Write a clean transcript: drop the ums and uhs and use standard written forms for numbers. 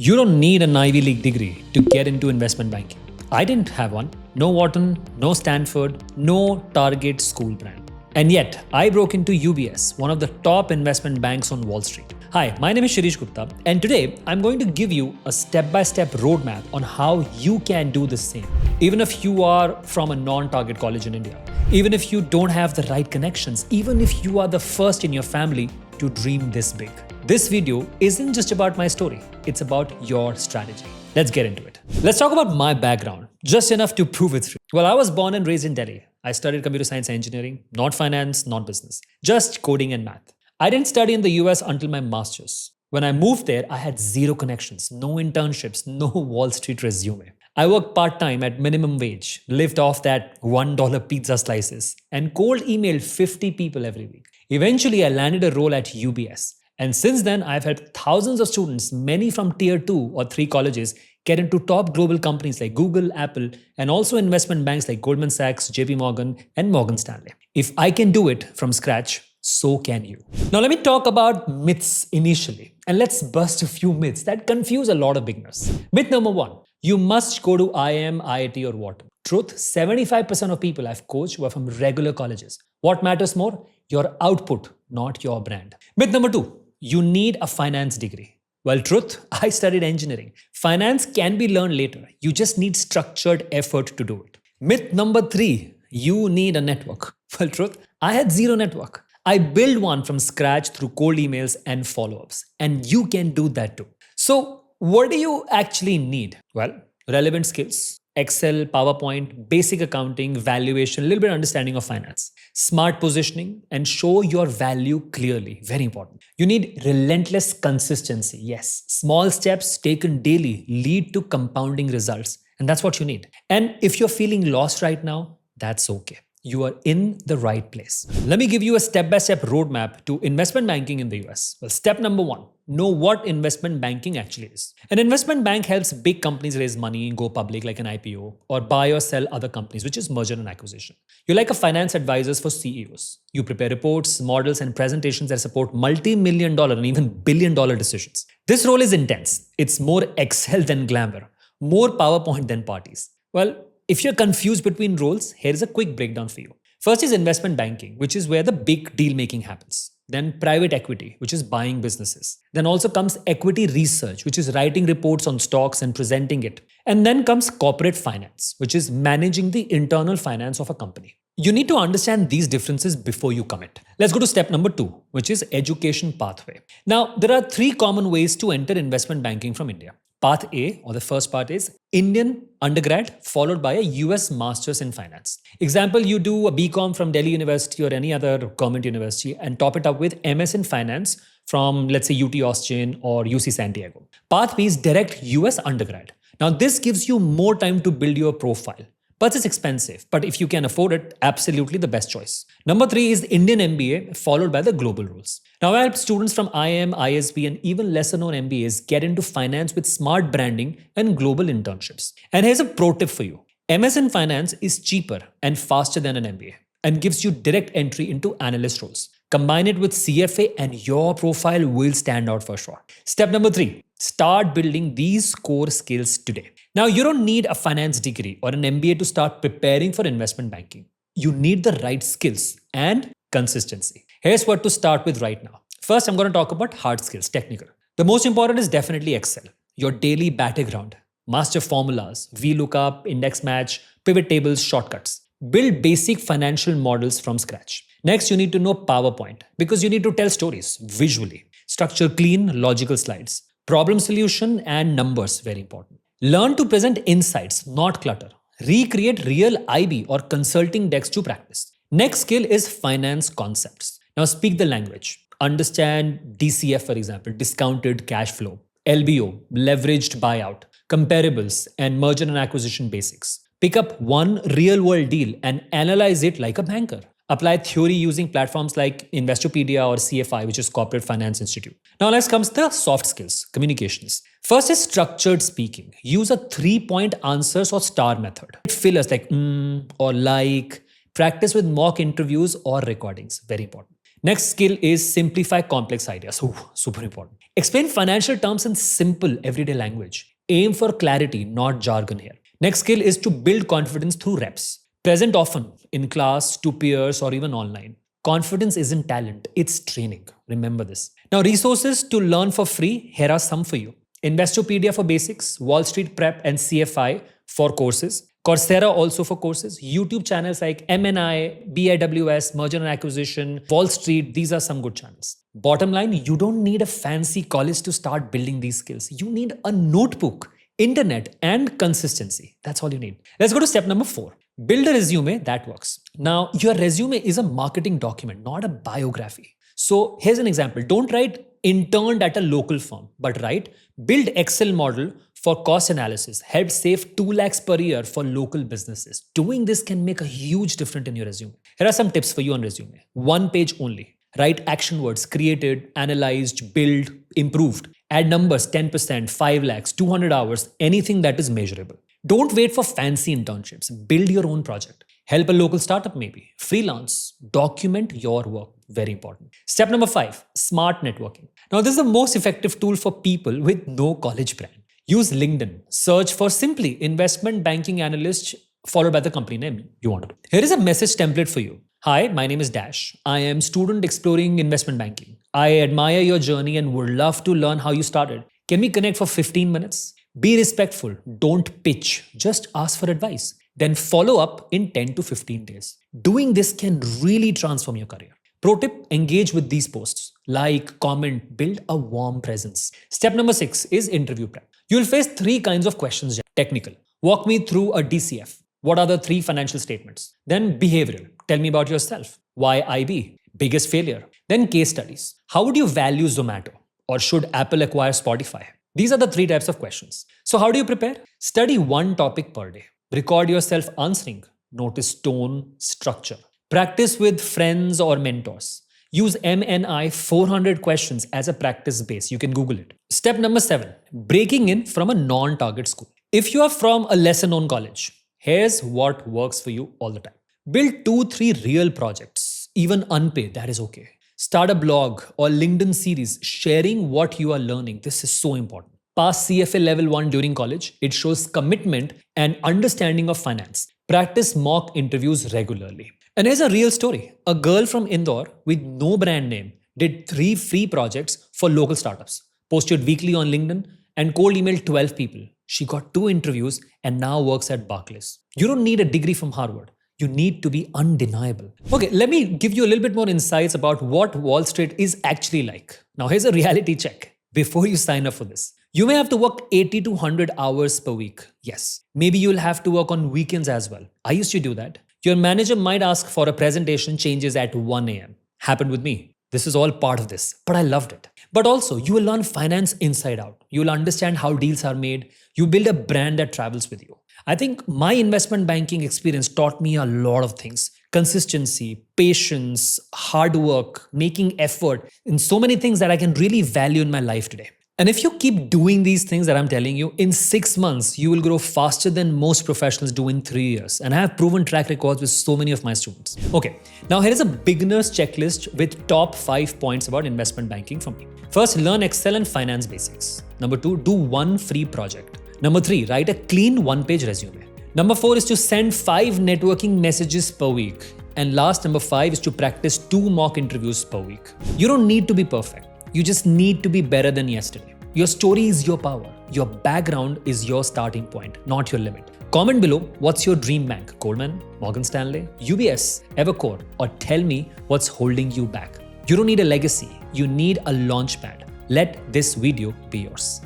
You don't need an Ivy League degree to get into investment banking. I didn't have one. No Wharton, no Stanford, no Target school brand. And yet, I broke into UBS, one of the top investment banks on Wall Street. Hi, my name is Shirish Gupta, and today I'm going to give you a step-by-step roadmap on how you can do the same. Even if you are from a non-target college in India, even if you don't have the right connections, even if you are the first in your family to dream this big. This video isn't just about my story, it's about your strategy. Let's get into it. Let's talk about my background, just enough to prove it's true. Well, I was born and raised in Delhi. I studied computer science engineering, not finance, not business, just coding and math. I didn't study in the US until my master's. When I moved there, I had zero connections, no internships, no Wall Street resume. I worked part-time at minimum wage, lived off that $1 pizza slices, and cold emailed 50 people every week. Eventually, I landed a role at UBS. And since then, I've helped thousands of students, many from tier 2 or 3 colleges, get into top global companies like Google, Apple, and also investment banks like Goldman Sachs, JP Morgan, and Morgan Stanley. If I can do it from scratch, so can you. Now, let me talk about myths initially. And let's bust a few myths that confuse a lot of beginners. Myth number 1, you must go to IIM, IIT, or Wharton. Truth, 75% of people I've coached were from regular colleges. What matters more? Your output, not your brand. Myth number 2, you need a finance degree. Well, truth, I studied engineering. Finance can be learned later. You just need structured effort to do it. Myth number 3, you need a network. Well, truth, I had zero network. I built one from scratch through cold emails and follow-ups. And you can do that too. So what do you actually need? Well, relevant skills. Excel, PowerPoint, basic accounting, valuation, a little bit of understanding of finance, smart positioning, and show your value clearly. Very important. You need relentless consistency. Yes, small steps taken daily lead to compounding results. And that's what you need. And if you're feeling lost right now, that's okay. You are in the right place. Let me give you a step-by-step roadmap to investment banking in the US. Well, step number 1, know what investment banking actually is. An investment bank helps big companies raise money, go public like an IPO, or buy or sell other companies, which is merger and acquisition. You're like a finance advisor for CEOs. You prepare reports, models, and presentations that support multi-million dollar and even billion-dollar decisions. This role is intense. It's more Excel than glamour, more PowerPoint than parties. Well, if you're confused between roles, here's a quick breakdown for you. First is investment banking, which is where the big deal making happens. Then private equity, which is buying businesses. Then also comes equity research, which is writing reports on stocks and presenting it. And then comes corporate finance, which is managing the internal finance of a company. You need to understand these differences before you commit. Let's go to step number 2, which is education pathway. Now, there are 3 common ways to enter investment banking from India. Path A, or the first part, is Indian undergrad followed by a US Masters in Finance. Example, you do a BCom from Delhi University or any other government university and top it up with MS in Finance from, let's say, UT Austin or UC San Diego. Path B is direct US undergrad. Now, this gives you more time to build your profile. But it's expensive. But if you can afford it, absolutely the best choice. Number 3 is Indian MBA followed by the global rules. Now I help students from IIM, ISB and even lesser known MBAs get into finance with smart branding and global internships. And here's a pro tip for you. MS in finance is cheaper and faster than an MBA and gives you direct entry into analyst roles. Combine it with CFA and your profile will stand out for sure. Step number 3, start building these core skills today. Now, you don't need a finance degree or an MBA to start preparing for investment banking. You need the right skills and consistency. Here's what to start with right now. First, I'm going to talk about hard skills, technical. The most important is definitely Excel, your daily battleground, master formulas, VLOOKUP, index match, pivot tables, shortcuts. Build basic financial models from scratch. Next, you need to know PowerPoint because you need to tell stories visually. Structure clean, logical slides. Problem solution and numbers, very important. Learn to present insights, not clutter. Recreate real IB or consulting decks to practice. Next skill is finance concepts. Now speak the language. Understand DCF, for example, discounted cash flow, LBO, leveraged buyout, comparables, and merger and acquisition basics. Pick up one real-world deal and analyze it like a banker. Apply theory using platforms like Investopedia or CFI, which is Corporate Finance Institute. Now next comes the soft skills, communications. First is structured speaking. Use a 3-point answers or star method. Fillers like or like. Practice with mock interviews or recordings. Very important. Next skill is simplify complex ideas. Ooh, super important. Explain financial terms in simple everyday language. Aim for clarity, not jargon here. Next skill is to build confidence through reps. Present often in class, to peers, or even online. Confidence isn't talent, it's training. Remember this. Now, resources to learn for free, here are some for you. Investopedia for basics, Wall Street Prep and CFI for courses, Coursera also for courses, YouTube channels like MNI, BIWS, Merger and Acquisition, Wall Street, these are some good channels. Bottom line, you don't need a fancy college to start building these skills. You need a notebook, internet, and consistency. That's all you need. Let's go to step number 4. Build a resume that works. Now, your resume is a marketing document, not a biography. So here's an example. Don't write interned at a local firm, but write build Excel model for cost analysis, help save 2 lakhs per year for local businesses. Doing this can make a huge difference in your resume. Here are some tips for you on resume. 1 page only. Write action words, created, analyzed, build, improved. Add numbers, 10%, 5 lakhs, 200 hours, anything that is measurable. Don't wait for fancy internships. Build your own project. Help a local startup maybe. Freelance. Document your work. Very important. Step number 5, smart networking. Now, this is the most effective tool for people with no college brand. Use LinkedIn. Search for simply investment banking analyst followed by the company name you want. Here is a message template for you. Hi, my name is Dash. I am student exploring investment banking. I admire your journey and would love to learn how you started. Can we connect for 15 minutes? Be respectful. Don't pitch. Just ask for advice. Then follow up in 10 to 15 days. Doing this can really transform your career. Pro tip, engage with these posts. Like, comment, build a warm presence. Step number 6 is interview prep. You'll face 3 kinds of questions. Technical. Walk me through a DCF. What are the 3 financial statements? Then behavioral. Tell me about yourself. Why IB? Biggest failure. Then case studies. How would you value Zomato? Or should Apple acquire Spotify? These are the 3 types of questions. So how do you prepare? Study 1 topic per day. Record yourself answering. Notice tone, structure. Practice with friends or mentors. Use MNI 400 questions as a practice base. You can Google it. Step number 7, breaking in from a non-target school. If you are from a lesser known college, here's what works for you all the time. Build 2-3 real projects, even unpaid, that is okay. Start a blog or LinkedIn series sharing what you are learning. This is so important. Pass CFA level 1 during college. It shows commitment and understanding of finance. Practice mock interviews regularly. And here's a real story. A girl from Indore with no brand name did 3 free projects for local startups, posted weekly on LinkedIn, and cold emailed 12 people. She got 2 interviews and now works at Barclays. You don't need a degree from Harvard. You need to be undeniable. Okay, let me give you a little bit more insights about what Wall Street is actually like. Now, here's a reality check before you sign up for this. You may have to work 80 to 100 hours per week. Yes. Maybe you'll have to work on weekends as well. I used to do that. Your manager might ask for a presentation changes at 1 a.m. Happened with me. This is all part of this, but I loved it. But also, you will learn finance inside out. You will understand how deals are made. You build a brand that travels with you. I think my investment banking experience taught me a lot of things. Consistency, patience, hard work, making effort, and so many things that I can really value in my life today. And if you keep doing these things that I'm telling you, in 6 months, you will grow faster than most professionals do in 3 years. And I have proven track records with so many of my students. Okay, now here is a beginner's checklist with top 5 points about investment banking from me. First, learn Excel and finance basics. Number 2, do 1 free project. Number 3, write a clean 1-page resume. Number 4 is to send 5 networking messages per week. And last, number 5 is to practice 2 mock interviews per week. You don't need to be perfect. You just need to be better than yesterday. Your story is your power. Your background is your starting point, not your limit. Comment below what's your dream bank, Goldman, Morgan Stanley, UBS, Evercore, or tell me what's holding you back. You don't need a legacy. You need a launchpad. Let this video be yours.